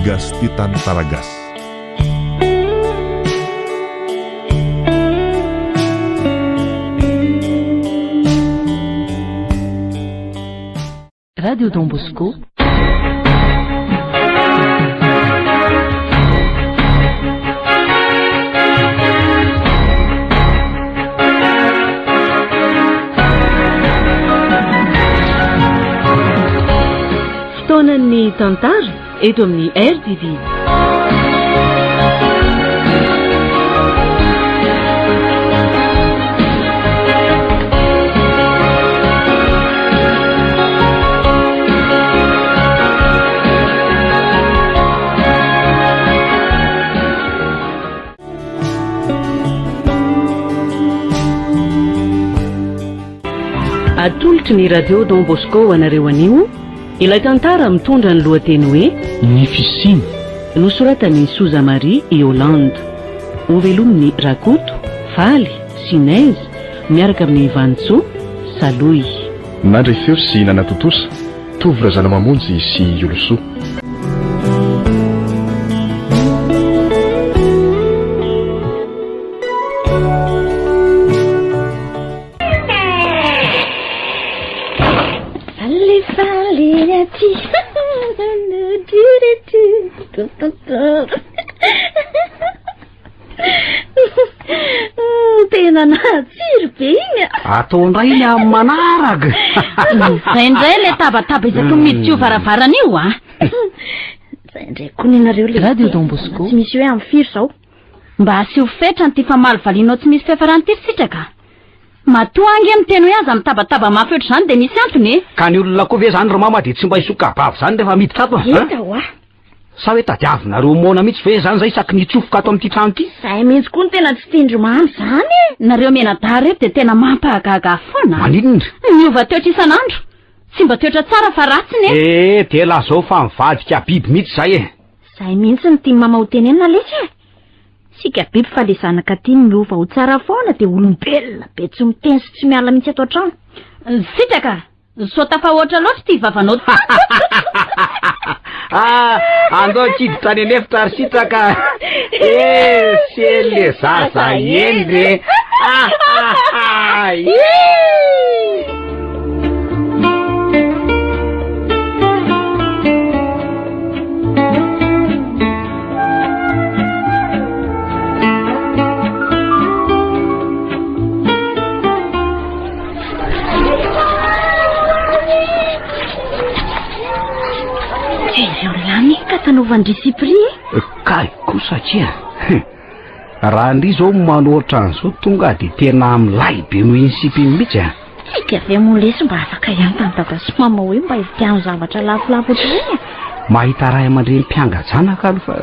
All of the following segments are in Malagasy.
gas titan Taragas. Radio Don Bosco. Fotoanan'ny tantara eto amin'ny RDV. Atolotry ny radio Don Bosco anareo anio. Ilay tantara mitondra ny lohateny hoe ny fisiny, nosoratan'i Souza Marie Yolande. Ovelominy Rakoto, Faly, Sinez miaraka amin'ny Vantso, Saloy. nandray feo sy nanatotosa tovy razana mamonjy sy Oloso. Tena natsiro be iny. Ataondray ny amin'ny manaraka. Indray le tabataba isaky miditra io varavarana io a. Indray koa ninareo le Radio Don Bosco. Tsy misy hoe amin'ny firy zao. Mba aseho fetra ny ty famaly valinao tsy misy fiafarany ty sitraka. Matoa ange miteny hoe aza mitabataba mafetra zany de misy antony. Ka ny olona koa ve zany ro mama de tsy mba isoka bavy zany rehefa miditra ato. Eta hoa. Sa hoe tadiavinareo mona mihitsy ve zany zay isaky nitsofoka ato amin'ity trano ity. Zay mihitsy koa ny tena tsy tindromamy zany. Nareo menadary reto de tena mampahagaga foana. Maninona? Miova toetra isan'andro. Tsy mba toetra tsara fa ratsy ne. De la zao fa mivadika biby mihitsy zay e. Zay mihitsy ny tia mama ho tenenina lesy. Sika biby fa le zanaka ty miova ho tsara foana de olombelona be tsy miteny sy tsy miala mihitsy ato an-trano. Sitraka, so tafa ohatra loatra ty vavanao. Andao kiditra any anefitra ary sitraka. Sely le zaza endre. Tanaovandry Sipri Kay koa satria raha ndry zao manohatra an'izao tonga de tena amilay be noho iny Sipiny mihitsy a. Ika ve molesy mba afaka ihany tany dada sy mama hoe mba hividiano zavatra lafolafo otriny. Mahita ray aman-dreny mpiangajanaka alofa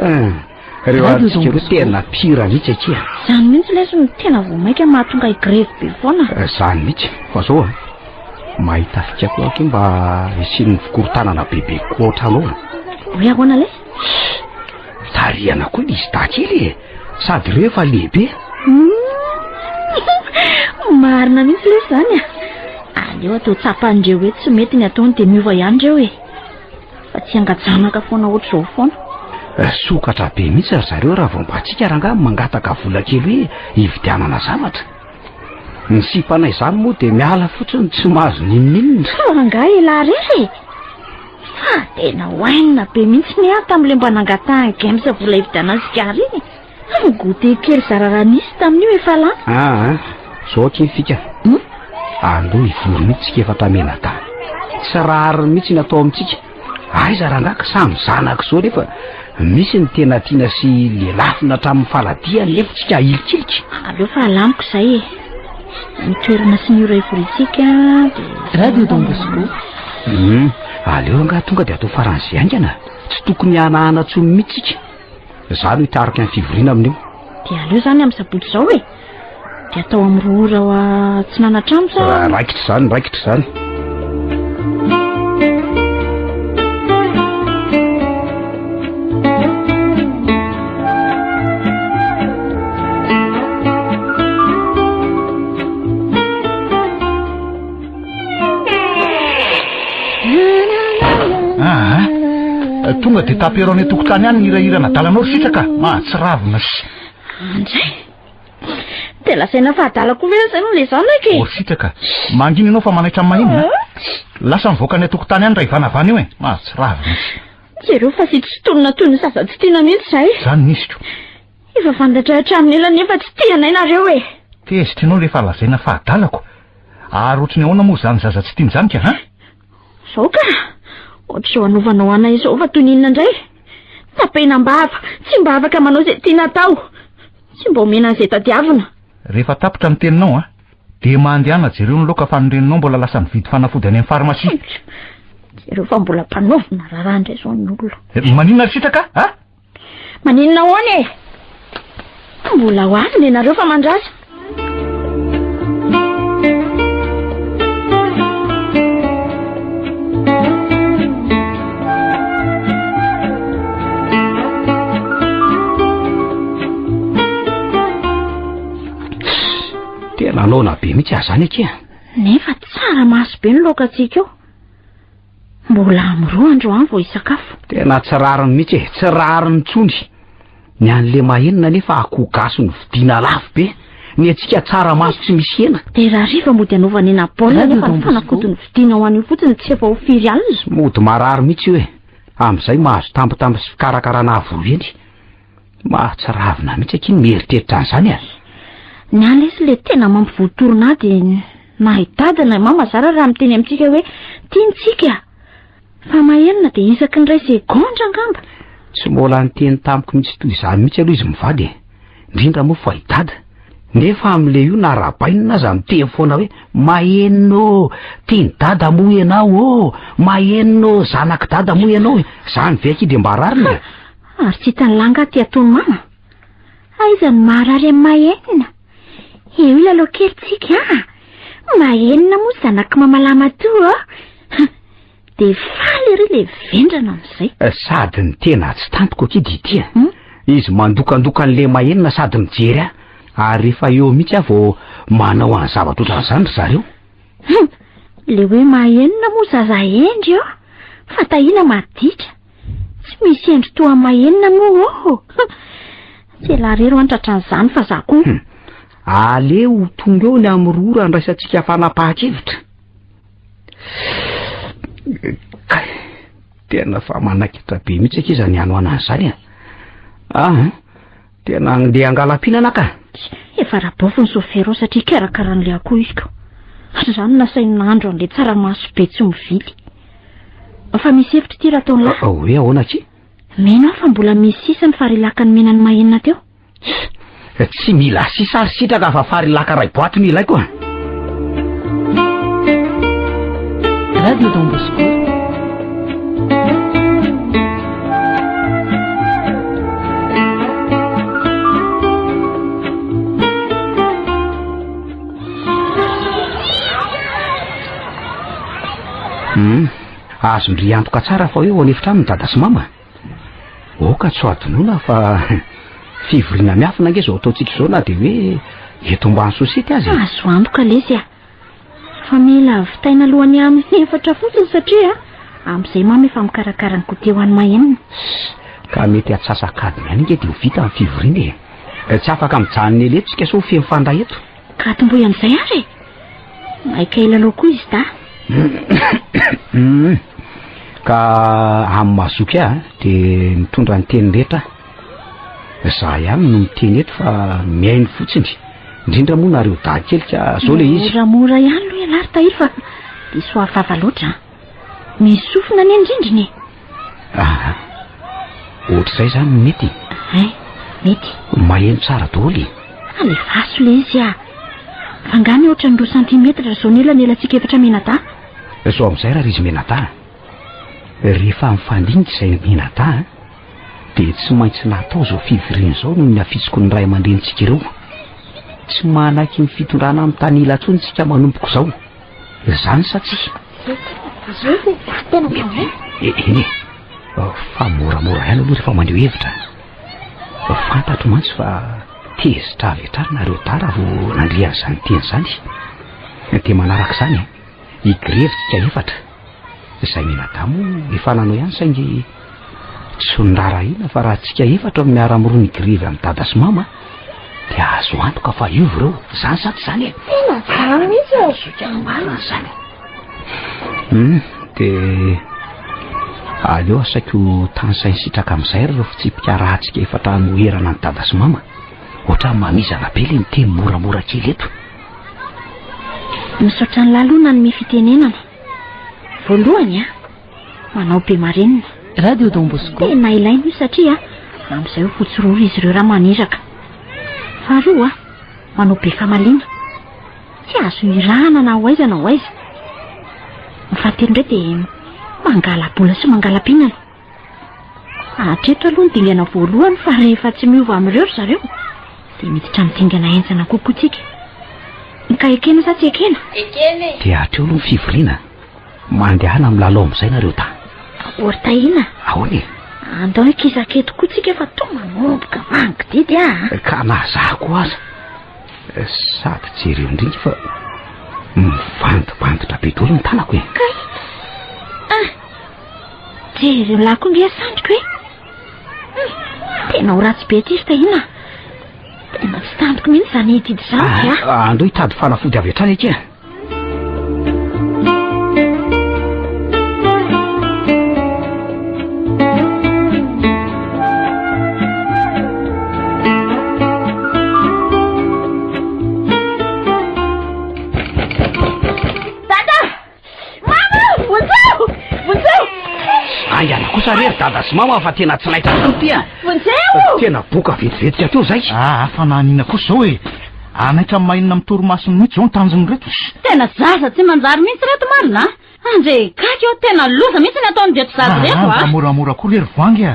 reo atsika reo tena pira mihitsy atria. Zany mihitsy lesy ny tena vao maika mahatonga igrevy be foana. Zany mihitsy fa zao mahita fikako aky mba isian'ny fikorontanana bebe koa ohatranao. Hoe ahoana le? Tariana koa izy takely sady reo efa lehibe. Marina mihitsy le zany a. Aleo atao tsapandreo hoe tsy mety ny ataony de miova ihany reo e. Fa tsy angajanaka foana ohatr' zao foana. Sokatra be mihitsy ry zareo raha vao mba tsika ranga mangataka vola kely hoe hividianana zavatra. Ny sipanay zany moa de miala fotsiny tsy mahazo ninninina. Ranga elarery. Tena hoainina be mihitsy ny ato amin'ile mba nangatahany gamsa vola hividiana sigara iny. Gote kely zararanisy tamin'io efa lany. Zao kely fika. Andao ivory mihitsy tsika efa tamena tany. Tsy rariny mihitsy ny atao amintsika. Aiza rangaka samy zanaka zao nefa misy ny tena tiana sy lelafina hatramin'ny faladia nefa tsika ilikiliky. Aleo fa alamiko zay e. Ny toerana sy ny ora ivorisika de Radio Don Bosco. Aleo nga tonga de atao faran'izay angana. Tsy tokony hanahana tsony mihitsika. Zany hitarika ny fivoriana amin'io. De aleo zany amin'ny sabotsy zao e. De atao amin'ny roa tsy nanatrano sa? Raikitra zany. tonga dia tapero any tokotany any hirahira nadalanao ry sitraka mahatsiravina sy andray dia lasaina fahadalako ve zany le zanaka ry sitraka mangina ianao fa manaitra amin'ny mahinona lasa mivoaka any tokotany any raha ivanavana io e mahatsiravina sy jereo fa sitrotolona toy ny zaza tsy tiana mihitsy zay zany nisiko efa fandatrahatra amin'ela nefa tsy tianay nareo e tezitra ianao rehefa lazaina fahadalako ary ohatrany ahoana moa zany zaza tsy tiany zany ka ha zao ka ohatr'izao anovanao ana izao fa toy ninona indray tapenam-bava tsy mba afaka manao izay tiana atao tsy mba omena an'izay tadiavina rehefa tapotra ny teninao dia mandehana jereo ny loka fanoreninao mbola lasa mividy fanafody any amin'ny farmasia jereo fa mbola mpanovina raharaha indray zao ny olona maninona ry sitraka a maninona hoany e mbola ho avy ny nareo fa mandrasa tena naona be mihitsy azany akia nefa tsara maso be ny lokatsika eo mbola amiroa andro any vao isakafo tena tsy rariny mihitsy e tsy rariny tsony ny an'le mahenina nefa akoho gasy ny vidiana lafo be ny atsika tsara maso tsy misy hena dia raha riva mody anaovana ena baolina nefa ny fanakody ny vidiana ho an'io fotsiny tsy efa ho firy alina mody marary mihitsy io e amin'izay mahazo tampotampo sy fikarakarana volo eny mahatsiravina mihitsy aky ny mieritreritra an'izany a ny ala izy le tena mampivoatorona dia nahitadana mamazara raha miteny amintsika hoe tiantsika fa mahenina dia isaky ny ray segondra angamba tsy mbola nyteny tamiko mihitsy toy izany mihitsy aloha izy mivady e indrindra moa fa hitada nefa amin'le io narabainina aza miteny foana hoe mahenino tiany dada moa ianao o mahenino zanaky dada moa ianao zany ve aky dia mba rarina ary tsy hitany langa ty ataony mama aiza ny maharary amin'ny mahenina eo ila lokelitsika mahenina moa zanaky mamalama toa dia faly ry le vendrana amin'izay sady ny tena tsy tantiko aky ditia izy mandokandoka an'le mahenina sady mijery ary rehefa eo mihitsy aho vao manao any zavatra ohatran'izany ry zareo le hoe mahenina moa zaza endry eo fa tahina maditra tsy misy endry toa mahenina moa tsy larero antratran'izany fa za koa aleo tonga eo ny am'rora ny raisantsika fanapahan-kevitra tena fa manakitra be mihitsy akiza ny ano an'izany tena andeha angalam-pinana ka efa rabofo ny sofero satria karakaran'le akoho izy ka zany nasain'andro an'le tsaramaso be tsy mividy fa misy hevitra ty raha taon'la hoe ahoana aky mena fa mbola misy sisa ny farilaka ny menany mahenina teo tsy mila sisa ary sitraka fa farilaka ray boaty ny ilaiko Radio Don Bosco. azo ndry antoka tsara fa hoe ho anefitra aminy dada sy mama oka tsy ho adinoina fa fivoriana miafina nge zao ataontsika izao na dia hoe eto mbany sosiety azy azo antoka lezy fa mila vitaina alohany amin'ny efatra fotsiny satria amin'izay mama efa mikarakara ny kote ho any mahenina ka mety atsasakadiny any nge dia ho vita amin'ny fivoriana tsy afaka mijanony eletsika so fe mifandray eto ka tomboy amin'izay ary maika ela aloha koa izy da ka amin'ny mazoky dia mitondra ny teny rehetra za ihany no miteny eto fa miainy fotsiny indrindra moa nareo dakelika zao le izy moramora ihany aloha ialary tahiry fa diso afava loatra misy sofina ny indrindriny ohatr'izay zany mety mety maheno tsara daholy le vaso le izy fangany ohatra ny 2 centimetra zao nela ny elantsika efatra menata zao amin'izay raha izy menata rehefa mifandiniky izay menata dia tsy maintsy natao zao fivoriana zao no ny afitsiko ny ray aman-drenitsika ireo tsy manaky ny fitondrana amin'ny tany ilatsony tsika manompoko zao zany satsia fa moramora ihany aloha rehefa mandeho hevitra fantatro mantsy fa tezitra avetrary nareo tara vao nandrian'izany teny zany dia manaraka izany higrevitsika efatra izay menadamo efa nanao ihany saingy Sondrara ina fa raha tsika efatra miara-miroa ny grivy amin'ny dada sy mama dia azo antoka fa io reo zany sady zany zany mihitsy sokamarina zany dia aleo asaiko tany sainy sitraka amin'izay reo fa tsy mpikarahantsika efatra noherana ny dada sy mama ohatra mamizana be le miteny moramora kely eto misaotra ny lalona ny mifitenenana voalohany manao be marenina radio Don Bosco tena ilainy io satria amin'izay ho fotsiroro izy ireo raha maniraka faharoa manao be famaliana tsy azo irahana na ho aiza na ho aiza ny fahatelo indray dia mangala-bola sy mangala-pinana hatreto aloha ny dingana voalohany fa rehefa tsy miova amin'ireo zareo dia miditra midingana enjana kokotsika ka ekena sa tsy ekena dia hatreo aloha ny fivoriana mandehana amin'ny lalao amin'izay nareo ta oritahiana ahoany andao kizaketo koa tsika fa to manomboka vangy didy ka nazahako aza sady jereo indrindra fa mivandibandotra be dolo ny tanako kay jereo lako nge sandriko tena ho ratsy be ty tahiana tena tsy tandiko mihitsy zany hitidy zany andao hitady fanafody avy hatrany ake ayana kosa rery dada sy mama fa tena tsy naitra ty tena boka vetivetika teo zay afananina kosa zao anaitra mainina mitoromasiny mihitsy zao ny tanjony reto tena zaza tsy manjary mihitsy reto marina andre kaky eo tena loza mihitsy ny ataony reto zaza reto moramora koa lery voangy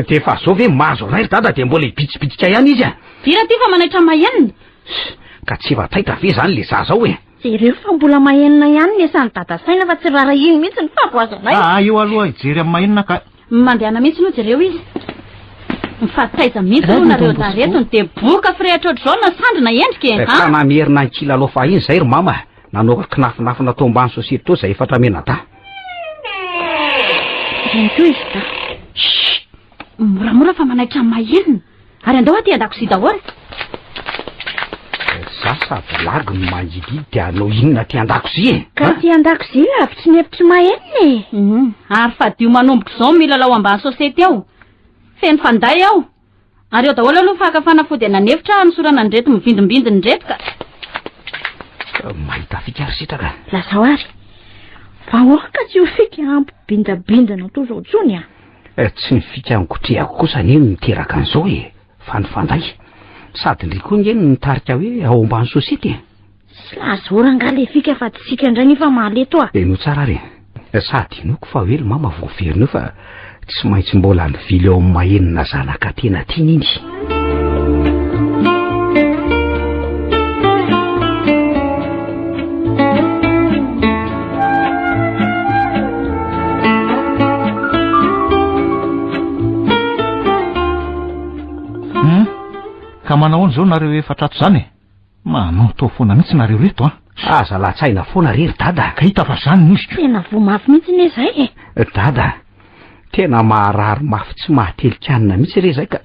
de fa zao ve mahazo ray dada de mbola hibitsibitsika ihany izy vira ty fa manaitra mahenina ka tsy vataita ve zany le zaza ao jereo fa mbola mahenina ihany lesany dada saina fa tsy rara iny mihitsy ny faboazanay eo aloha ijery amin'ny mahenina ka mandehana mihitsy aloha jereo izy mifataiza mihitsy aloha nareo zaretony de boka firehatra ohatr' zao na sandrina endrika ka namerina ny kilalo fa iny zay ry mama nanao kinafinafina tao ambany sosiety to zay efatra mena ta rento izy ta moramora fa manaitra mahenina ary andao aty an-dakozy daholo za sady lagy ny mangidy de anao inona ty an-dakozy ka ty an-dakozy avy tsy nefitry mahenina ary fa dio manomboka zao mila lao ambany sosiety ao feny fanday ao ary eo daholo aloha fakafanafody nanefitra misorana ny reto mivindimbindiny reto ka mahita fikary sitraka lazao ary fa oaka tsy ho fika ampy bindabindana to zao tsony tsy mifika nikotrehako kosa neny miteraka an'izao fa ny fanday sady ndry koa ngeny nitarika hoe ao ambany sosiety sy lazorangale fika fa tsika indray nefa mahaleto no tsara re sady inoko fa hoe mama voaverina io fa tsy maintsy mbola ny vily ao amin'ny mahenina zanaka tena tiany iny ka manao any zao nareo efatrato zany manao to foana mihitsy nareo reto aza latsaina foana rery dada ka hita fa zany nisy tena vomafy mihitsy ne zay dada tena maharary mafy tsy mahatelikanina mihitsy re zay ka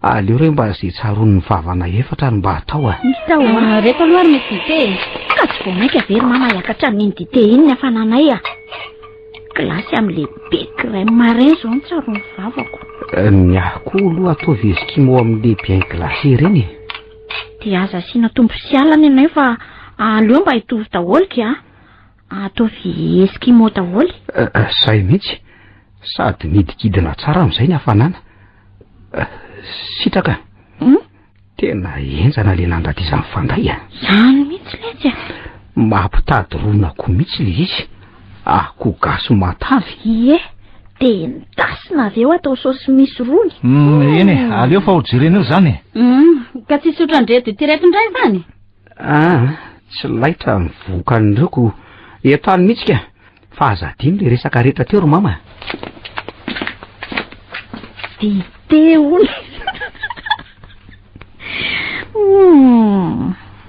aleo re mba zay tsaron'ny vavana efatra ny mba atao tao reto aloha ary misy dite ka tsy vomaika very mama hiakatra niny dite iny ny afananay glasy am'le becrème marin zao ny tsaron'ny vavako ny ahko aloha ataovy eskimo am'le bien glacé reny dia aza asiana tombo sy alana ianay fa aleo mba hitovy daholy ataovy eskimo daholy zay mihitsy sady midikidina tsara amin'izay ny hafanana sitraka tena enjana le nandratizany fanday zany mihitsy letsy mampitady ronako mihitsy le izy ahko gaso matavy de midasina avy eo atao saosy misy rony eny aleo fa ho jerena eo zany ka tsy sotrandre de tireto indray zany tsy laitra mivoka nyreko etany mihitsy ka fa azadiny le resaka rehetra teo ro mama dite ony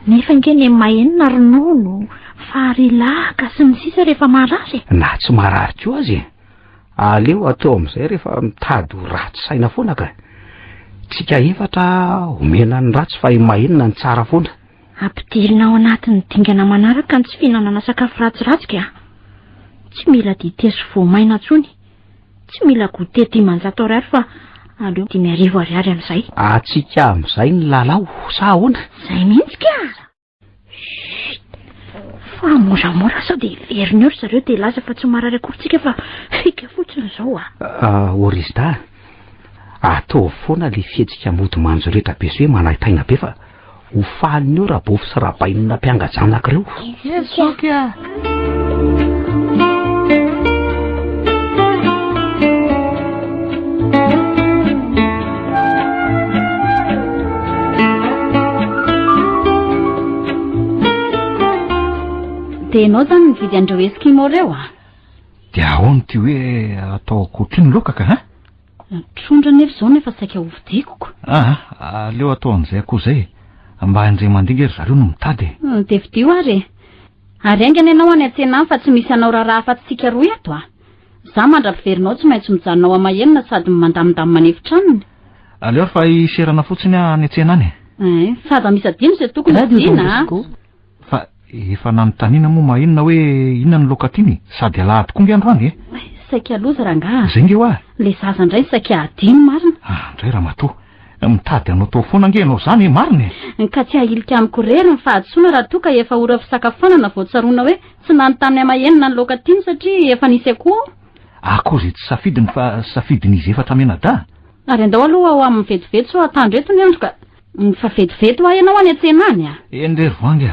nefa ngeny mahenina ronono farilaka sy ny sisa rehefa marary na tsy marary ko azy aleo atao amin'izay rehefa mitady ho ratsy saina foana ka tsika efatra omena ny ratsy fa mahenona ny tsara foana. Ampidirina ao anatin'ny dingana manaraka ny tsy fihinanana sakafo ratsiratsy ka. Tsy mila dite sy voamaina tsony, tsy mila goûter 10 ariary fa aleo 5 ariary amin'izay. Atsika amin'izay ny lalao sa ahoana? Zay mihitsy ka. Fa moramora sao dia veriny eo zareo dia laza fa tsy marary akorintsika fa fika fotsiny izao Orista, atao foana le fihetsika mody manjo rehetra be sy hoe manahitaina be fa ho faliny eo rabovy sy rabainina mpiangajanaka ireo. Esoka. Dia ianao zany nividy andreo eskimo reo Dia ahoana ty hoe atao akoatriny lokaka ha? Trondra nefa izao nefa saika hovidikoko. Aleo atao an'izay akoho zay mba andray mandinga ery zareo no mitady. Dia vidio ary. Ary aingana ianao any an-tsena fa tsy misy anao raharaha afa-tsika roa eto Za mandra-piverinao tsy maintsy mijanonao amahenona sady mandamindamy manefitranony. Aleo fa iserana fotsiny any an-tsena any. Sady misy adino izay tokony adina. Fa efa nanontaniana moa mahenona hoe inona ny loka tiny sady alahady koa nge androany saika loza rangaha. Zay nge hoa. Le zaza indray saika adino marina. Indray raha matoa. Mitady anao tao foana nge anao zany marina. Ka tsy ahilika amiko rery ny fahadsoana raha toa ka efa ora fisakafoanana vao tsaroana hoe tsy nanontany amahenona ny loka tiny satria efa nisy akoho. Akoho zay tsy safidiny fa safidin'izy efatra menada. Ary andao aloha ao amin'ny vetivety so atandro eto ny andro ka fa vetivety ho ianao any an-tsena any Endrery voangy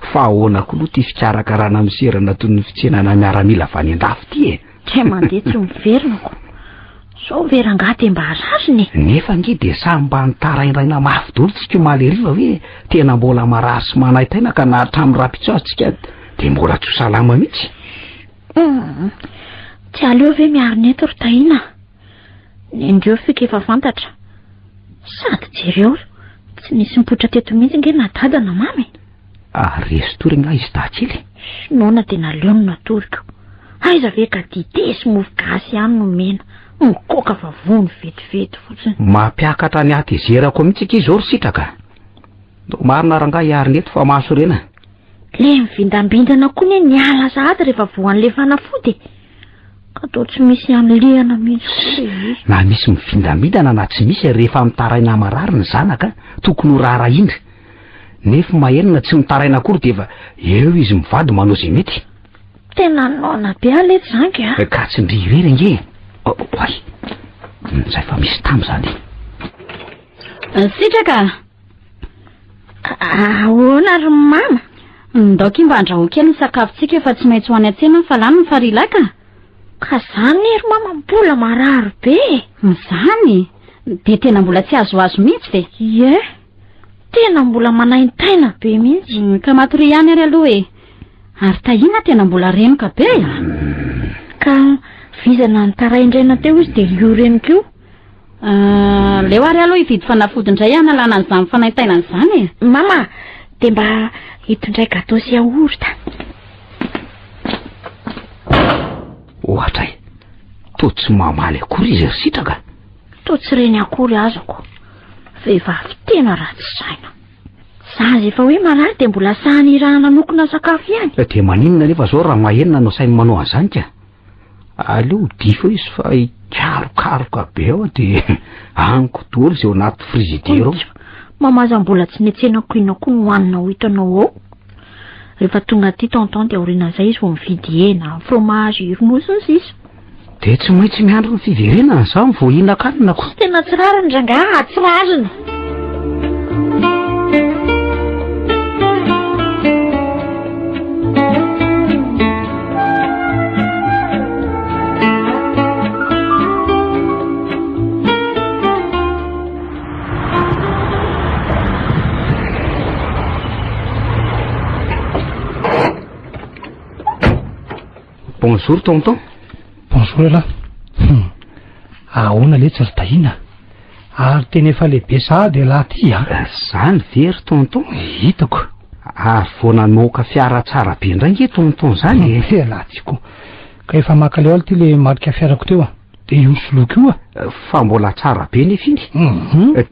Fa ahoana koa aloha ty fikarakarana miserana toy ny fitsenana miaramila avy any an-dafy ty Tsy mandeha tsy miverinako. Sao verangaty mba arariny. Nefa nge dia samy mba nitaraindraina mafy dolo tsika maleriva hoe tena mbola marary sy manahitaina ka na hatramin'ny rapitso tsika dia mbola tsy salama mihitsy. Tsy aleo ve miarina eto ry tahina. Nendreo fika efa fantatra. Sady jereo tsy nisy mipotra teto mihitsy nge nadada na mamy. Resy tory nga izy datsily. Nona dia naleo no natoriko. Aiza ve ka dite sy mofo gasy ihany no mena. Mikoka fa vony vetivety fotsiny. Mampiakatra ny atezerako mihitsy izao ry sitraka. Marina rangaha iarina eto fa maso rena. Le mivindambindana koa ne niala sahady rehefa voan'le fanafody. Ka tao tsy misy anlehana mihitsy. Na misy mivindambindana na tsy misy rehefa mitaraina marary ny zanaka tokony ho rara indra. Nefa mahenona tsy mitaraina akory dia efa eo izy mivady manao izay mety. Tena nona be aleto zangy Ka tsy ndrirery nge. Oay. Zay fa misy tamy zany. Sitraka. Ahoana ry mama? Ndaoky mba andrahoa kely ny sakafontsika efa tsy maintsy ho any an-tsena fa lany ny farilaka. Ka zany ry mama mbola marary be. Zany? Dia tena mbola tsy azoazo mihitsy ve? Ie. Tena mbola manaintaina be mihitsy. Ka matory ihany ary aloha Ary tahina tena mbola remoka be Ka vizana nitaraindraina teo izy dia io reniko io. Leo ary aloha hividy fanafody indray analana an'izany fanaintaina an'izany Mama, dia mba hitondray gâteau sy yaourt. Ohatra to tsy mamaly akory izy ry sitraka. To tsy reny akory azako. Vehivavy tena ratsy saina. Zaza efa hoe marary dia mbola sahany irahana nokona sakafo ihany. Dia maninona nefa zao raha mahenona no sainy manao an'izany ka. Aleo difo izy fa ikarokaroka be ao dia aniko daholo izay ao anaty frizidera ao. Mamaza mbola tsy netsena koina koa nohanina ho hitanao ao. Rehefa tonga aty tonton dia aoriana izay izy vao mividy hena, fromage, ronono sy ny sisa. Dia tsy maintsy miandro ny fiverenana izany vao hihinan-kanina ko. Tena tsy rariny rangaha, tsy rariny. Bonjour tonton. bonjour là. Ahoana le tsy ry tahina ary teny efa lehibe sady laha ty zany very tonton hitako ary foana moka fiara tsara be indray nge tonton zany laha tiako ka efa maka leo ty le marika fiarako teo de io soloky io fa mbola tsara be nefa iny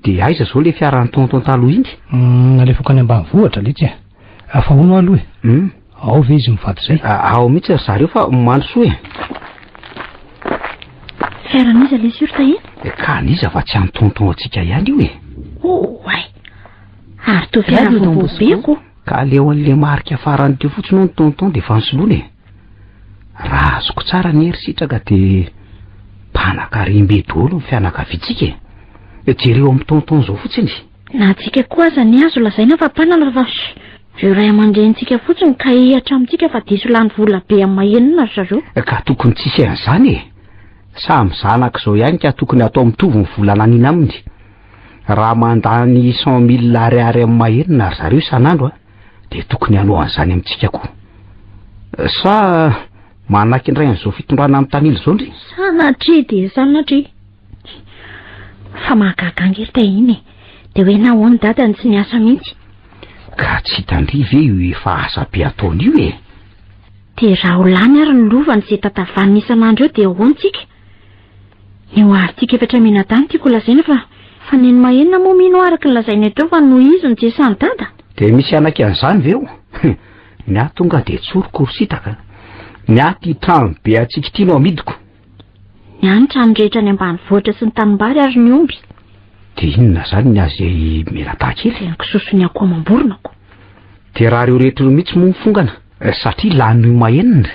de aiza zao le fiarany tonton taloha iny nalefako any ambanivohitra letsy fa ono aloha ao ve izy mivady zay ao mihitsy ry zareo fa mandrosoa fiaraniza le sur tahina ka niza fa tsy any tonton atsika ihany io ay ary to fiara vovobeko ka leo an'le marika farany teo fotsiny ny tonton de fa nsoloana raha azoko tsara ny hery sitraka de mpanakarymbe dolo ny fianakavitsika jereo amin'ny tonton zao fotsiny na tsika koa aza ny azo lazaina fa mpanala fa reo ray aman-drenitsika fotsiny ka ihatra amintsika fa diso lany vola be amin'ny mahenina zareo ka tokony tsisy an'izany samy zanaka zao ihany ka tokony atao mitovy ny vola nanina aminy raha mandany 100,000 ariary amin'ny mahenina ry zareo isan'andro de tokony hanao an'izany amintsika koa sa manaky indray an'izao fitondrana amin'ny tanily zao ndry sanatry de sanatry fa mahagagangery tahiny de hoe na hoany dadany tsy niasa mihitsy ka tsy hitandry ve io efa asa be ataony io de raha ho lany ary ny lovany zay tatavaniny isan'andro eo de ahoantsika ny ho avytsika efatra menatany tiako lazaina fa neny mahenina moa mino araky ny lazaina teo fa no izy ny jesany dada de misy anaky an'izany veo ny ahy tonga de tsorokorositaka ny ahy ty trano be atsika ity no amidiko ny any trano rehetra ny ambanivohitra sy ny tanimbary ary ny omby de inona zany ny azy menatahakely nkisosony akoho amam-boronako de raha reo rehetra reo mihitsy mo mifongana satria lany io mahenina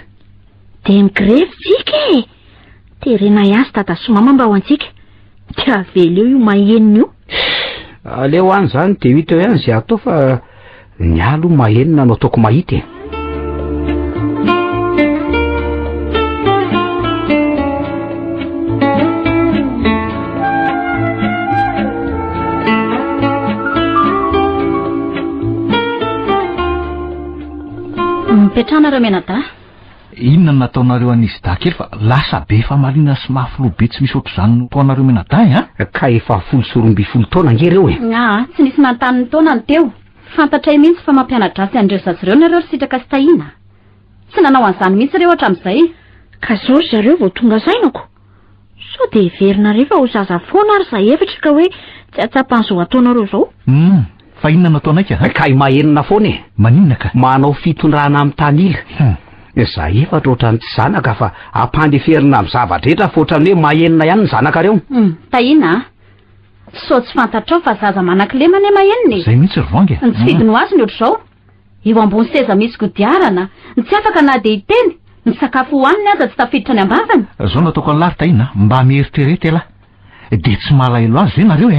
de migrevy tsika de rena iasy dada somama mba ho antsika de avely eo io mahenina io aleo any zany de hita eo ihany zay atao fa ny alo mahenina no ataoko mahita mipetrana reo menada inona nataonareo an'izy dakely fa lasa be fa malina sy mafilo be tsy misy ohatr'izany no taonareo menada ka efa 10 taona ngereo tsy nisy manontany taona ny teo fantatra mihitsy fa mampianadrasy an'ireo zazireo nareo ry sitraka sy tahina tsy nanao an'izany mihitsy reo hatramin'izay ka zao zareo vao tonga sainako so de heverinareo fa ho zaza foana ary zay efatra ka hoe tsy atsapan'izao ataonareo zao fa inona nataonaika ka mahenina foana maninona ka manao fitondrana amin'ny tanila za efatra ohatrany tsy zanaka fa ampandeferina amin'ny zavadrehetra fa ohatrany hoe mahenina ihany ny zanakareo tahina so tsy fantatrao fa zaza manan-kilemana mahenina zay mihitsy rovanga ny tsy vidiny ho azy ny ohatr'izao eo ambony seza misy kodiarana ny tsy afaka na de hiteny ny sakafo hoaniny aza tsy tafiditra ny ambavany zao nataoko an'lary tahina mba mieritrerety ela de tsy malahelo azy zay nareo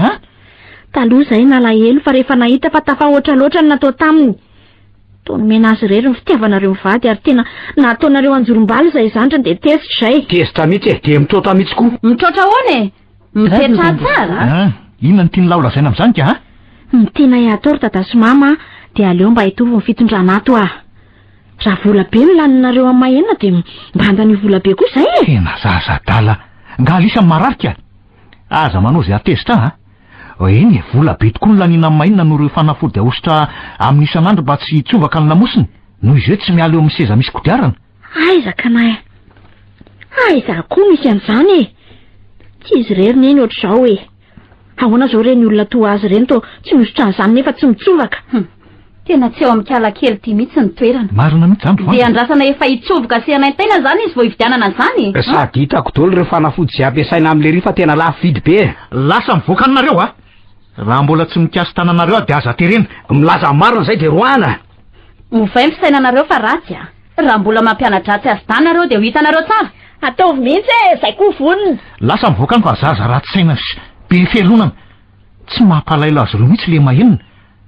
taloha zay nalahelo fa rehefa nahita fa tafahoatra loatra ny natao taminy taony mena azy rery ny fitiavanareo mivady ary tena nataonareo anjorombaly zay zandriny de tesitra zay tesitra mihitsy de mitrotra mihitsy koa mitrotra hoany mipetra tsara inona ny tiany lao lazaina amin'izany ka ny tena iatory dada sy mama de aleo mba hitovy ny fitondrana ato raha vola be milaninareo amin'ny mahenina de mba handany vola be koa zay tena zazadala nga alisa mararika aza manao zay atesitra eny vola be tokoa ny lanina amin'ny mahenina no reo fanafody ahositra amin'ny isan'andro mba tsy tsovaka ny lamosiny noho izy hoe tsy miala eo amin'ny seza misy kodiarana aizaka nay aiza koa misy an'izany tsy izy rery neny ohatr'izao ahoana zao reny olona toa azy reny to tsy misotra an'izany nefa tsy mitsovaka tena tsy eo amikala kely ty mihitsy ny toerana marina mihitsy zany de andrasana efa hitsovoka sy anaintena zany izy vao hividianana an'izany sady hitako dolo reo fanafody zay ampiasaina amin'le ry fa tena lafo vidy be lasa mivoaka anareo raha mbola tsy mikasy tananareo de aza terena milaza marona zay de roana movay ny fisainanareo fa ratsy raha mbola mampianadratsy azy tanareo de ho hitanareo tsara ataovy mihitsy zay koa vonina lasa mivoaka any fa zaza ratsy saina be felonana tsy mampalailo azy reo mihitsy le mahenina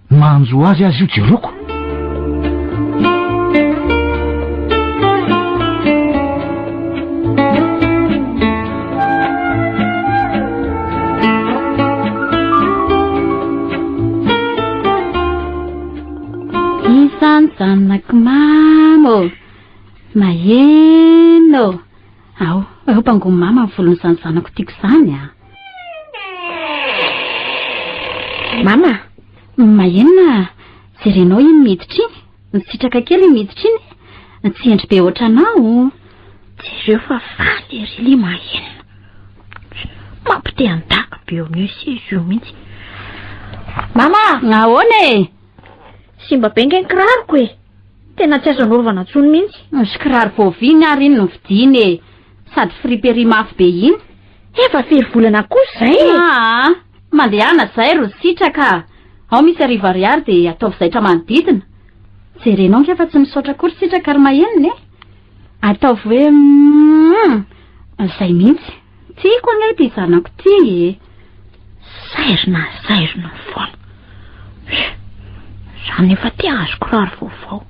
manjo azy io jeroko Zanaky mamo maheno ao Mpangomy mama volony izany zanako tiako izany a. Mama, mahenona jerenao iny miditra iny, nisitraka kely iny miditra iny, tsy endry be oatra anao. Jereo fa faly ery li mahenona. Mampite andaka be eo amin'io si izy io mihitsy. Mama! Ahoana e? Simba be nge ny kiraroko e. Tena tsy azo anaovana intsony mihitsy. Sy kiraro voviny ary iny no vidiny e. Sady fripery mafy be iny. Efa firy volana kosa zay. Mandehana zay ro sitraka. Ao misy arivo ariary dia ataovy zaitra manodidina. Jerenao nge fa tsy misaotra kory sitraka ary mahenona e. Ataovy hoe zay mihitsy. Tiako ane ty zanako ty e. Zairina foana. Zany efa ty azo kiraro vaovao.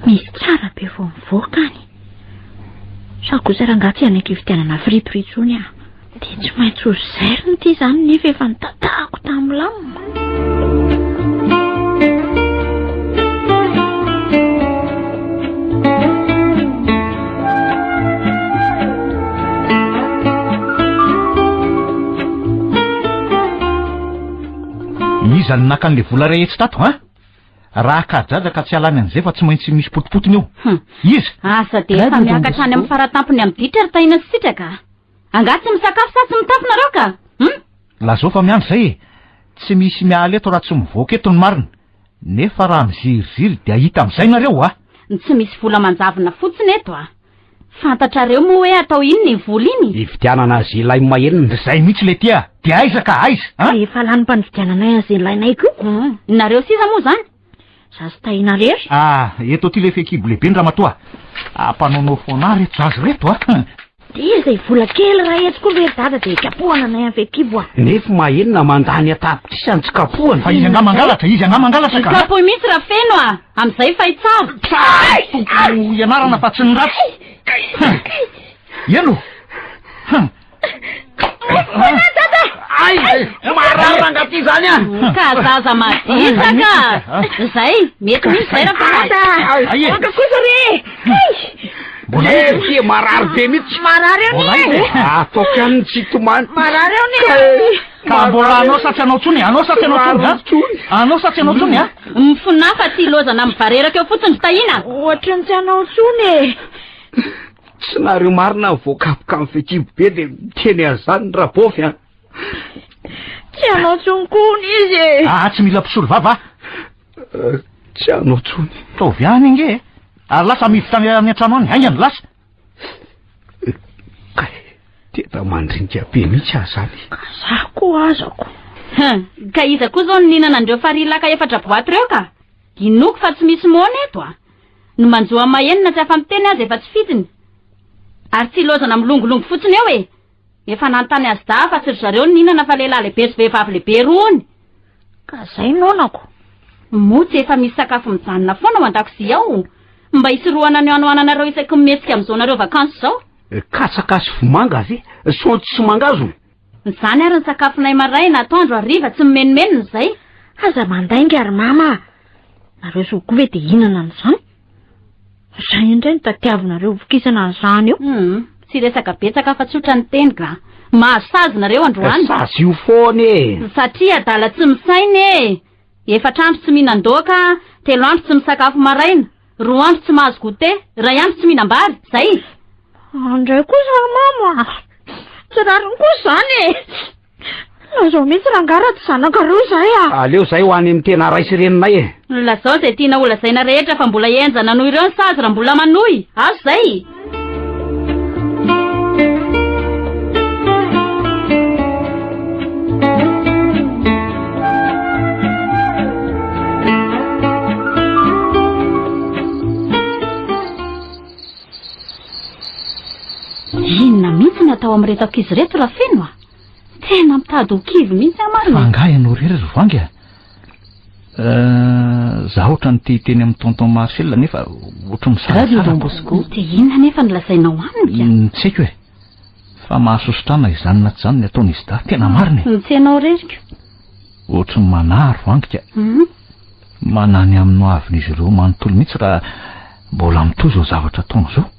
Misy tsara be vao mivoaka any. Sa kosa raha tsy anaiky fitianana fripritsony a. Dia tsy maintsy ho zairiny ty zany nefa efa nitatahako tamin'ny lamina. Iza ny naka an'le vola rehetra tato, ha? Raha kadrada ka tsy alany an'izay fa tsy maintsy misy potipotiny eo. Iza? Asa dia efa miakatra any amin'ny faratampony amin'ny ditra ry tahina sy sitraka. Angatsy misakafo sa tsy mitafy nareo ka? Lazao fa miandry zay e. Tsy misy miala eto raha tsy mivoaka eto ny marina. Nefa raha miziriziry dia hita amin'izay nareo, ha? Tsy misy vola manjavona fotsiny eto a. Fantatrareo moa hoe atao iny ny vola iny. Ividianana azy ilay mahenona. Zay mihitsy le tia. Dia aiza ka aiza, ha? Efa lany mpanividiananay azy ilainay koa. Nareo sisa moa zany. Zazy tahina rehetra. Eto ty le fekibo lehibe ny ramatoa. Ampanaonao foana reto zazy reto, ha? Dia zay vola kely raha eto koa ve dada dia kapohana anay amin'ny fekibo a. Nefa mahenona mandany atapitra isany tsy kapohana. Fa izy anga mangalatra ka. Kapohy mihitsy raha feno a. Amin'izay fa itsara. Ianarana fa tsy ny ratsy. Iano. Mararanga ty zany a. Ka zaza madisaka. Zay, mety misy zay raha Aka kosa re. Ty marary be mihitsy. Marary eo ni. Ataoko ihany tsy tomany. Marary eo ni. Ka mbola anao satsy anao tsony, anao satsy anao tsony, ha? Mifonafa ty lozana mivareraka eo fotsiny tahina. Ohatrany tsy anao tsony. Tsy nareo marina voakapoka amin'ny fekibo be dia teny azany rabofy a. Tsy anao tsony kony izy. Tsy mila mpisolo vava. Tsy anao tsony. Taovy any inge. Ary lasa mivitany any an-trano any, aingany lasa. Tena mandringa be mihitsy azany. Zako azako. Ka iza koa zao ninana andreo farilaka efatra boaty reo ka. Ginoko fa tsy misy moana eto a. No manjoa mahenona tsy afa miteny azy efa tsy fitiny. Ary tsy lozana milongolongo fotsiny eo e. Efa nantany azy da fa tsy ry zareo ninana fa lehilahy lehibe sy vehivavy lehibe rony. Ka zay nonako. Motsy efa misy sakafo mijanona foana ao an-dakozia ao. Mba hisorohana ny anoananareo isaky mihetsika amin'izao nareo vakansy zao. Katsakasy vomanga ve? Saontsy sy mangazo. Zany ary ny sakafonay maraina atoandro hariva tsy mimenimeny zay. Aza mandainga ary mama. Nareo sokoa ve dia hinana an'izany? Zay indray ny tatiavinareo vokisana an'izany io. Tsy resaka betsaka fa tsotra ny teny ka. Mahasazy nareo androany. Sazy io foana e. Satria adala tsy misainy e. Efatra andro tsy mihinan-doaka, 3 andro tsy misakafo maraina, 2 andro tsy mahazo goûter, 2 andro tsy mihinam-bary, zay. Andray kosa mama. Tsy rariny kosa zany e. Lazao mihitsy rangara tsy zanaka-reo zay a. Aleo zay ho any amin'ny tena raisy reninay e. Lazao zay tiana olazaina rehetra fa mbola enjana noho ireo ny sazy raha mbola manohy. Azo zay. Inona mihitsy ny atao amin'ny retako izy reto raha feno a. Tena mitady ho kivy mihitsy amarina. Fangah ianao rery ry vangy a. Zaho ohatra ny tia teny amin'ny tonton Marcel nefa ohatra misarasara. Dia inona nefa nilazainao aminy ka? Tsy haiko e. Fa mahasosotrana izany na tsy izany ny ataon'izy da tena marina e. Tsy ianao rerika. Ohatra ny manary vangy ka. Manany amin'ny hoavin'izy ireo manontolo mihitsy raha mbola mitohy zao zavatra ataony zao.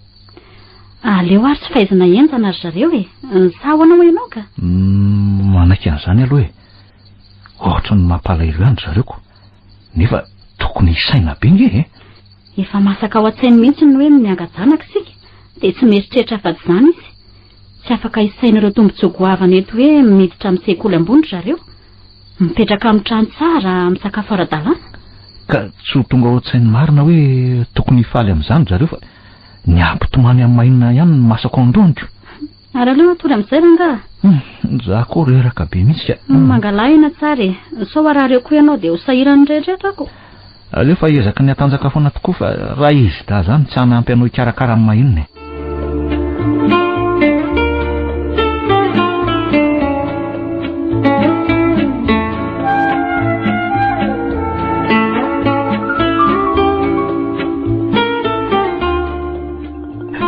Aleo ary tsy fahaizana enjana ry zareo e. Sahoana ho ianao ka? Manaiky an'izany aloha e. Ohatra ny mampalahelo ihany zareko. Nefa tokony isaina be nge e. Efa masaka ao an-tsainy mihitsy ny hoe miangajanaka sika, dia tsy mieritreritra afa-tsy izany izy. Tsy afaka isaina ireo tombontsoa-goavana eto hoe miditra amin'ny sekoly ambony zareo, mipetraka amin'ny trano tsara, misakafo ara-dalàna. Ka tsy ho tonga ao an-tsainy marina hoe tokony hifaly amin'izany zareo fa ny ampitomany amin'ny mahinina ihany ny masako androandro. Ary aleo atory amin'izay rangaha. Za koa reraka be mihitsy ka. Mangalahina tsara e. Sao arareo koa ianao dia ho sahirany rehetrarehetra ako. Aleo fa ezaka ny atanjaka foana tokoa fa raha izy da zany tsy hanampy anao hikarakara amin'ny mahinina e.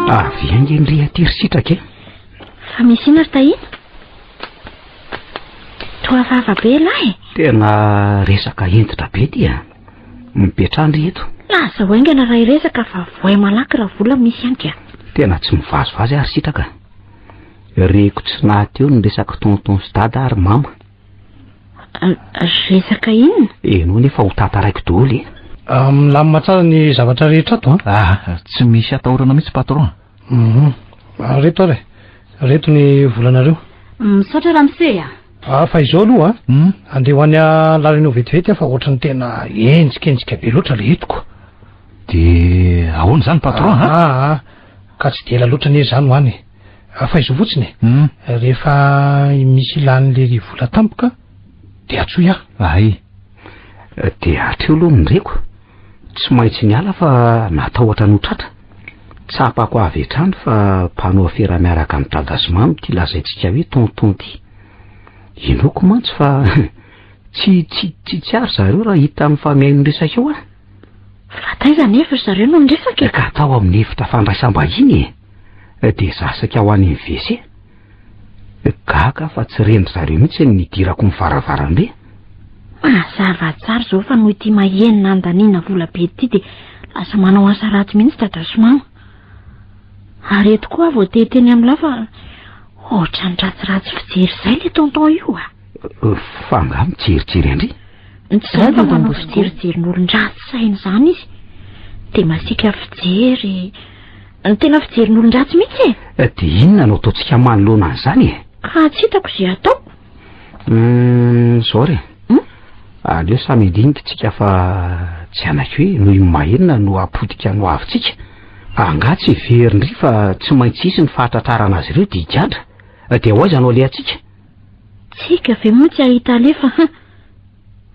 Avy ange ny rehatiry sitraka e. Fa misy ina ry tahina? Toa vava be lahy. Tena resaka entitra be dia. Mipetrandry eto. Lasa ho aingana raha iresaka fa voay malaky raha vola misy ihany ka. Tena tsy mivazivazy ary sitraka. Reko tsy naty eo ny resaka tonton sy dada ary mama. Resaka inona? Eno nefa ho tataraiko daholo e. Milamina tsara ny zavatra rehetra ato Tsy misy atahorana mihitsy patron. Reto ary. Reto ny volanareo. Misaotra raha misea. Fa izao aloha andeha ho any lalanao vetivety fa ohatran'ny tena enjikenzika be loatra le hitako. De ahoana zany patron Ka tsy de ela loatra ny zany ho any. Fa izo fotsiny rehefa misy ilan'le vola tampoka de atsoy Ay. De atreo aloha ny reko. Tsy maintsy niala fa natahotra notratra. Tsapako avy etrany fa mpanao afera miaraka amin'ny dada sy mamy ty lazaintsika hoe tonton ty. Inoko mantsy fa tsy ary zareo raha hita amin'ny famihain'ny resaka eo Fataiza nefa zareo no miresaka. Ka atao amin'ny efitra fandraisam-bahiny e. De zasaka ho any WC. Gaga fa tsy rendre zareo mihitsy ny nidirako ny varavarambe. Mazava tsara zao fa noho ity mahenina andaniana vola be ity dia lasa manao asa ratsy mihitsy dada sy mama. Ary eto koa vao teteny amin'ny lafa ohatrany ratsiratsy fijery izay le tonton io Fa nga mijerijery andry. Tsy izany fa manao fijerijeryn'olon-dratsy saina izany izy. Dia masika fijery. Tena fijerin'olon-dratsy mihitsy e. De inona no ataontsika manoloana an'izany e? Ka tsy hitako izay atao. Zao re. Aleo samy indiniky fa tsy anaky hoe noho mahenina no apodika no avitsika. Anga tsy verindry fa tsy maintsy isy ny fahatratrarana azy ireo dia higadra. De ahoaiza no alehantsika? Tsika ve moa tsy ahita alefa.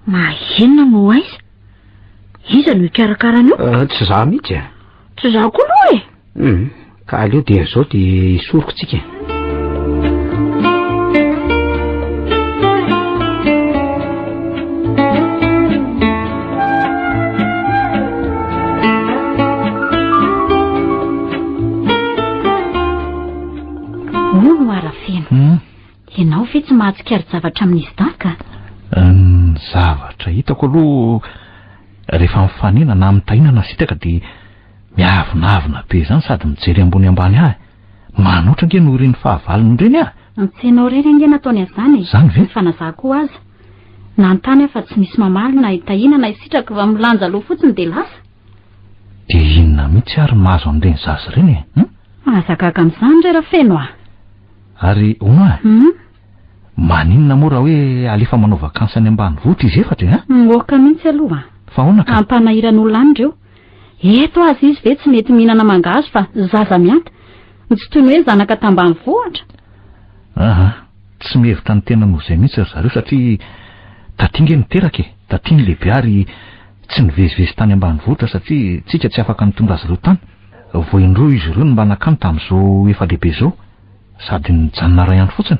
Mahenina no aiza. Iza no hikarakarana io? Tsy za mihitsy Tsy za koa aloha e. Ka aleo dia zao dia isoroko tsika. Ianao ve tsy mahatsikary zavatra amin'izy daka? Ny zavatra hitako aloha rehefa mifanina na mitahinana sitaka dia miavonavona be zany sady mijery ambony ambany manoatra nge no ireny fahavalony ireny Tsenao rery ange nataony azany Zany ve? Fanazako azy. Nanontany fa tsy misy mamaly na hitahinana na hisitraka fa milanja aloha fotsiny dia lasa. Dia inona mihitsy ary mahazo an'ireny zazy ireny Azakaka amin'izany rera feno Ary maninona moa raha hoe alefa manao vakansa any ambanivohitra izy efatra Oka mihitsy aloha. Fa ahoana ka? Ampanahiran'olona any ireo. Eto azy izy ve tsy mety mihinana mangahazo fa zaza mianta. Tsy toy ny hoe zanaka tambanivohitra. Tsy mihevitra ny tena noho izay mihitsy zareo satria tatinge niteraka tatia ny lehibe ary tsy nivezivezy tany ambanivohitra satria tsika tsy afaka nitondra azy ireo tany. Voindroa izy ireo no mba nakany tamin'izao efa lehibe zao sady nijanona ray andro fotsiny.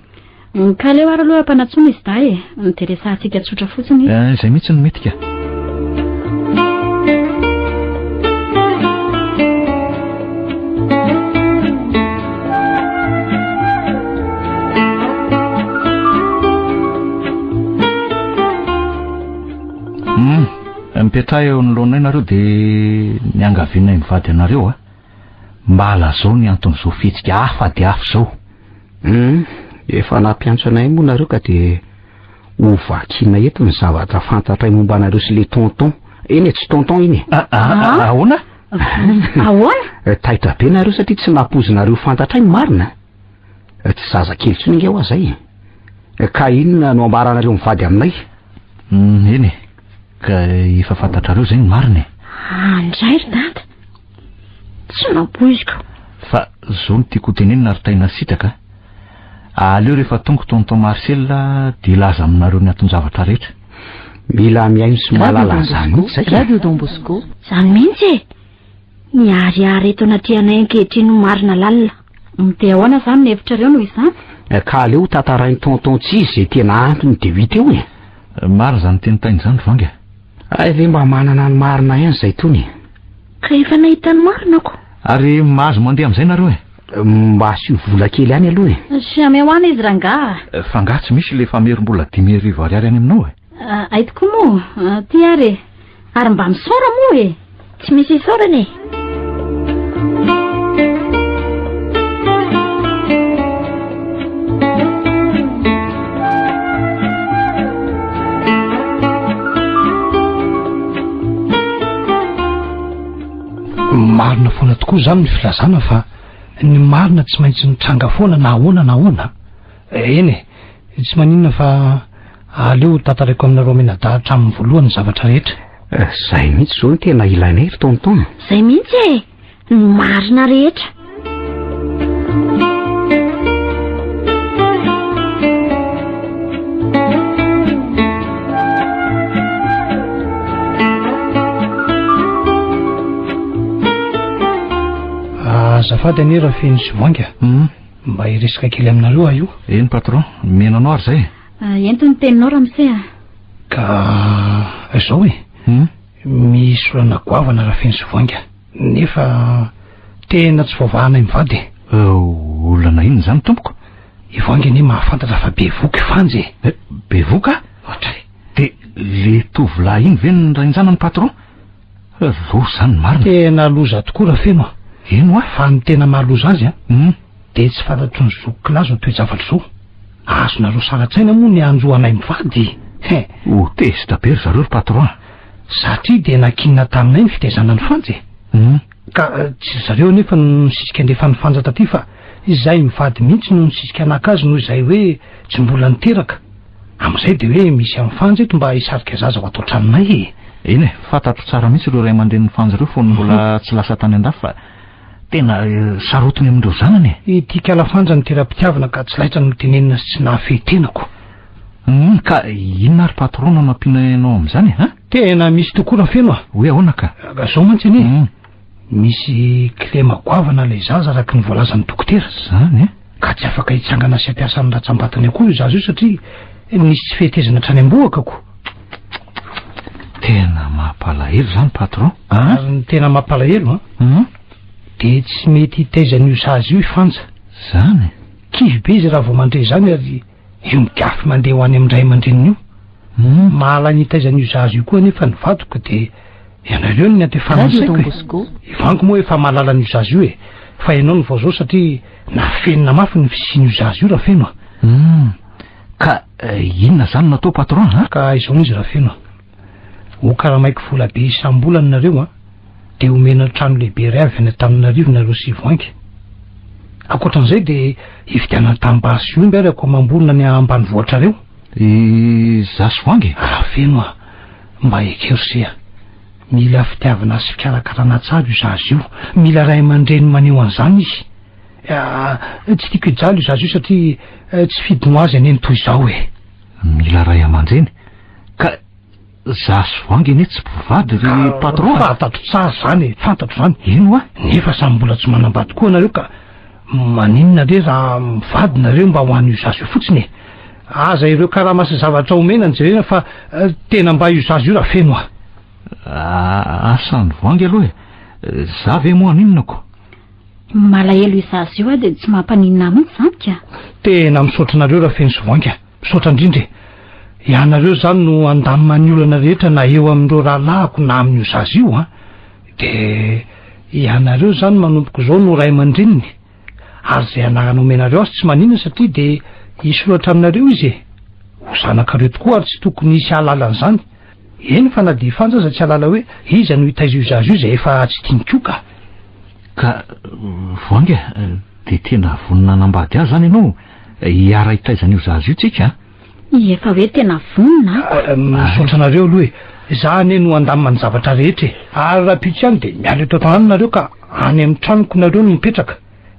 Ka leo ary aloha mpanatsoana izy da nideresantsika tsotra fotsiny. Izay mihitsy ny mety ka. Mipetraha eo anoloanay nareo dia niangaviana mivady anareo mba lazao ny anton'izao fihetsika hafa dia hafa zao. Efa nampiantso anay moa nareo ka de ho vakina eto ny zavatra fantatray momba anareo sy le tonton. Eny tsy tonton iny. Ahoana? Ahoana? Taitra be nareo satria tsy napozinareo fantatray marina. Tsy zazakely tsony inge ho azay. Ka inona no ambaranareo mivady aminay? Eny ka efa fantatrareo zay ny marina. Andray ry dada, tsy napoiziko. Fa zao no tiako tenenina ary taina sitraka. Aleo rehefa tonga tonton Marcel dia laza aminareo ny aton-javatra rehetra. Mila miaino sy mahalala zany mihitsy. Radio Don Bosco. Zany mihitsy miariary eto anatrianay ankehitriny no marina lalina. Dia ahoana zany ny hevitrareo no izany? Ka aleo tantarainy tonton tsy izy zay tena antony de vita eo e. Maro zany teny tainy zany Vanga. Ve mba manana ny marina ihany zay tony. Ka efa nahita ny marinako. Ary mahazo mandeha amin'izay nareo e? Mba asio vola kely ihany aloha e. Sy amehoana izy ranga. Fa nga tsy misy le famerim-bola 10,000 ariary any aminao e. Aitoko moa, ty ary. Ary mba misaora moa e. Tsy misy isaorana e. Marina foana tokoa zany ny filazana fa ny marina tsy maintsy nitranga foana na ahoana. Eny tsy maninona fa aleo tantaraiko aminareo menadahatra amin'ny voalohany zavatra rehetra. Zay mihitsy zao ny tena ilainay ry tonton. Zay mihitsy ny marina rehetra. Azafady anie raha feno sy voanga. Mba hiresaka kely aminareo io. Eny patron, menanao ary zay. Ento ny teninao Ramsey. Ka zao e. Misy olana goavana raha feno sy voanga. Nefa tena tsy voavahana mivady. Olana ino zany tompoko? Ivoanga anie mahafantatra fa bevoka fanjy. Bevoka? Ohatray. De le tovolahy iny ve ny rainjana ny patron? Lo zany marina. Tena loza tokoa raha feno. Eno fa ny tena mahaloza azy de tsy fantatro ny zokilazy no toe-javatra zao. Azonareo saratsaina moa ny anjo anay mivady. Ho testa be ry zareo ry patron. Satria de nakinina taminay ny fitaizana ny fanjy. Ka tsy zareo nefa no nisisika ndefa ny fanjata ty fa izay mivady mihitsy no nisisika anakazy noho izay hoe tsy mbola niteraka. Amin'izay de hoe misy amin'ny fanjy eto mba hisarika zaza ho atao tranonay. Eny fantatro tsara mihitsy ireo ray aman-dren'ny fanjy ireo fony mbola tsy lasa tany an-dafy fa tena sarotiny amindreo zanany e. Ity kalafanja ny tera-pitiavana ka tsy laitra no tenenina sy tsy nahafehitenako. Ka inona ary patron no nampianao amin'izany ha? Tena misy tokoa raha feno hoe ahoana ka? Zao mantsy anie misy clé magoavana ilay zaza araka ny voalazan'ny dokotera. Zany ka tsy afaka hitsangana sy ampiasa amin'ny ratsambatany akoho io zaza io satria nisy tsy fehetezana hatrany am-boakako. Tena mampalahelo zany patron. Tena mampalahelo de tsy mety hitaizan'io zaza io ifanja. Zany kivy be izy raha vao mandray zany ary io migafy mandeha ho any amin'ny ray aman-dreniny io. Mahala ny hitaizan'io zaza io koa nefa ny vadiko de ianareo ny antefanansaiko ivango moa efa mahalala n'io zaza io e. Fa ianao ny vao zao satria nafenina mafy ny fisian'io zaza io raha feno. Ka inona zany natao patron ha? Ka izao izy raha feno ho karamaiko vola be isam-bolana nareo de omena trano lehibe ray avy any taminareo nareo sy voangy. Akoatran'izay de hividiana tambasy io mbe arako mambolona ny ambanivohitra reo. Zasy voangy? Feno mba ekersea mila fitiavana sy fikarakarana tsara io zaza io. Mila ray aman-dreny maneho an'izany izy. Tsy tiako hijalo io zaza io satria tsy fidino azy any toy izao e. Mila ray aman-dreny? Ka zasy voangy anie tsy mpivady ry patron? Fantatro tsara zany, fantatro zany. Ino nefa samy mbola tsy manambady koa nareo ka maninona re raha mivady nareo mba ho an'io zaza io fotsiny e. Aza ireo karamasy zavatra omena ny jerena fa tena mba io zaza io raha feno asany voangy aloha e. Za ve moa aninonako? Malahelo io zaza io de tsy mampaninona mihitsy zany ka. Tena misaotra nareo raha feno sy voangy misaotra indrindra. Ianareo zany no andamina ny olana rehetra na eo amin'ireo rahalahako na amin'io zaza io de ianareo zany manompoko zao no ray aman-dreniny ary zay anarana omenareo azy tsy manina satria de isoratra aminareo izy ho zanakareo tokoa ary tsy tokony isy alalan'izany eny fa na de fanjaza tsy alala hoe iza no hitaiza io zazy io zay efa tsy tiankoka ka voanga de tena vonina anambady azy zany ianao hiara hitaizan'io zazy io tsika efa hoe tena vonina misaotra anareo aloha hoe zany no andamany zavatra rehetra ary raha pitsy any de miala eto an-tanàna nareo ka any amin'ny tranoko nareo no mipetraka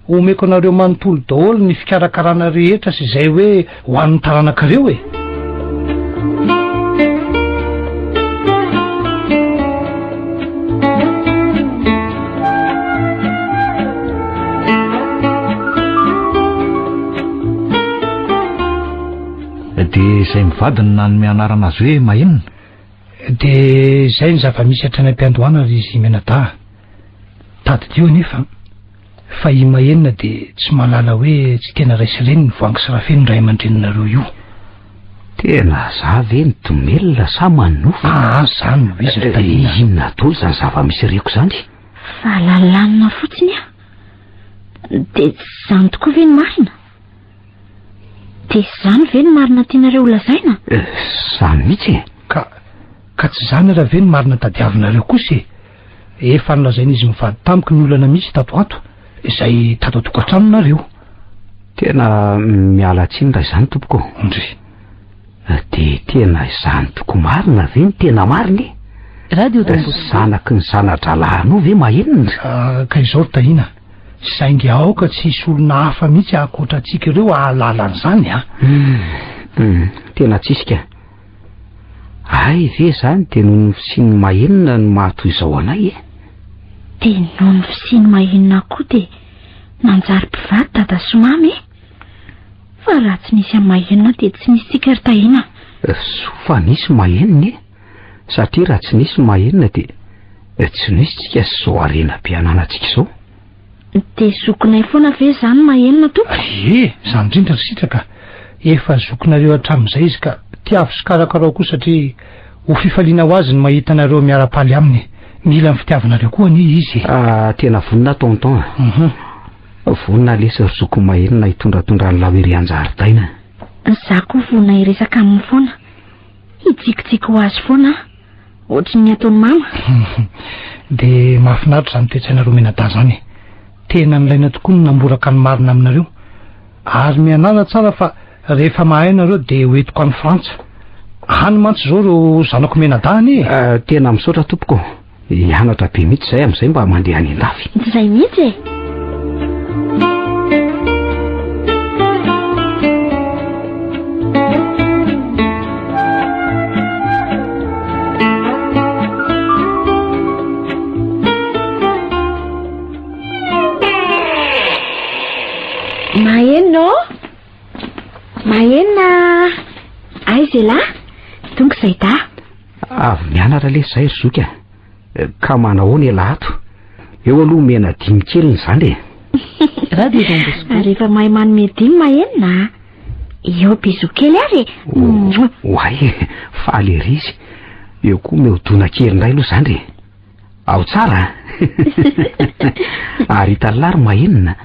omeko anareo manontolo daholo ny fikarakarana rehetra sy izay hoe ho an'ny taranakareo e de zay mivadiny nanome anarana azy hoe mahenona de zay ny zava-misy hatrany am-piandohana ry izy menada tadidio nefa fa i mahenona de tsy malala hoe tsy tena raisireny ny voangy sy raha feno ray aman-dreninareo io tena za ve ny domelona sa manofa zany no izy talina inona tolo zany zava-misy reko zany fa lalanina fotsiny de zany tokoa ve ny marina de zany ve ny marina tianareo lazaina zany mihitsy ka tsy zany raha ve ny marina tadiavinareo kosa efa nolazain'izy mivady tamiko ny olana misy tato ato izay tato atokantranonareo tena miala tsiny raha izany tompoko ndry de tena izany toko marina ve ny tena mariny radio zanaky ny zanadralahano ve mahenona ka izao tahina saingy aoka tsy hisy olona hafa mihitsy akoatra atsika ireo ahalalanyzany tena tsisika ay ve zany de noho ny fisiny mahenona no mahatoy izao anay de noho ny fisiny mahenona koa de nanjary mpivady dada somamy fa raha tsy nisy amin'ny mahenona de tsy nisy tsika ry tahina fa nisy mahenona satria raha tsy nisy mahenona de tsy nisy tsika zao arena be ananatsika izao de zokonay foana ve zany mahenona to zany indrindra sitraka efa zokonareo hatramin'izay izy ka tiavo sy karakarao koa satria ho fifaliana ho azy ny mahita anareo miara-paly aminy mila ny fitiavanareo koa ny izy tena vonina tonton vonina lesy ry zoko mahenona hitondratondra ny lahoerian-jaridaina za koa vonina iresaka amin'ny foana hitsikitsiky ho azy foana ohatry ny ataony mama de mahafinaritra zany toetsainareo menada zany tena nilaina tokoa ny namboraka ny marina aminareo ary mianara tsara fa rehefa mahay nareo de hoetiko any frantsa hany mantsy zao ro zanako menadany tena misaotra tompoko hianatra be mihitsy zay am'izay mba mandeha any an-dafy zay mihitsy mahenona aizy la tonga zay da avy mianatra lesy zay ry zoka ka manahoana elahato eo aloha mena dimy keliny zany rehefa mahay manome dimy mahenona eo bezokely ary oay faly ery izy eo koa mehodona kely ndray aloha zany re ao tsara ary hitalary mahenona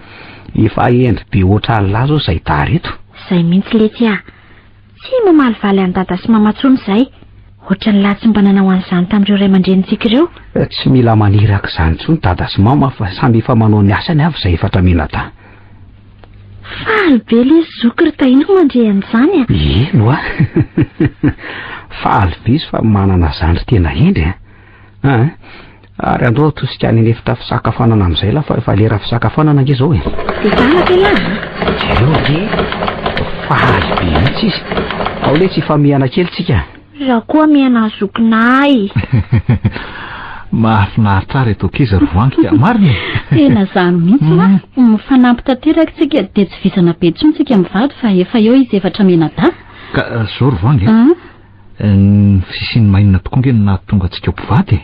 efa endry be oatra alilay zao zay tareto zay mihitsy letsy tsy mamalyvaly any dada sy mamatsony zay ohatra ny latsy mba nanao an'izany tamin'ireo ray aman-drenitsika ireo tsy mila maniraka izany tsony dada sy mama fa samby efa manao ny asany avy zay efatra menata faly be le zoky ry tahina mandre an'izany eno faly be izy fa manana zany ry tena endry ary andao tosika any efitra fisakafanana am'izay la fa efa lera fisakafanana nge zao de zanaka la eo de faly be mihitsy izy ao le tsy famihana kely tsika raha koa miana zokinay mahafinaritra reto kizy ry voangy marina tena zany mihitsy mifanampy tanteraka tsika de tsy visana be tsony tsika mivady fa efa eo izy efatra menada ka zao ry voangy ny fisiny mahinona tokoa nge nahatonga atsika mpivady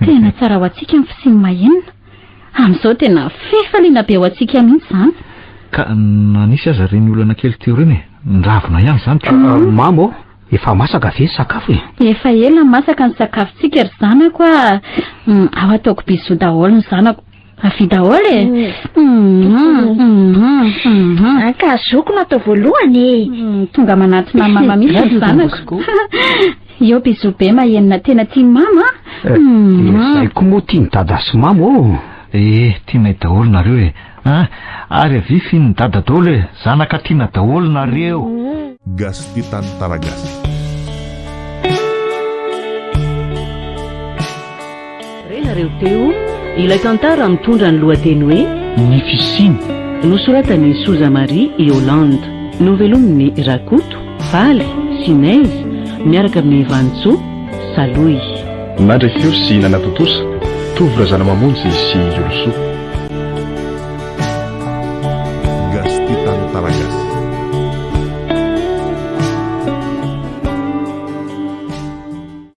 tena tsara ho atsika ny fisiny mahenona am'izao tena fefaliana be ho atsika mihitsy zany ka nanisy aza reny olana kely teo reny ndravina ihany zany mamo efa masaka ve sakafo efa ela masaka ny sakafontsika ry zanako a ao ataoko biso daholo ny zanako afi daholo ankazoko no atao voalohany tonga manatina mama misy ny zanako eo biso be mahenina tena tia mama zay ko moa tia ny dada sy mama o tianay daholo nareo ary avify ny dada daholo zanaka tiana daholo nareo Gasti Tantaragasy. Renareo teo ilay tantara mitondra ny lohateny hoe ny fisiny nosoratany Soza Marie Yolande novelominy Rakoto Valy Sinez miaraka amin'ny Vantso Saloy Mandray feo sy Nanatotosa Tovra Zanamamonjy sy Yoloso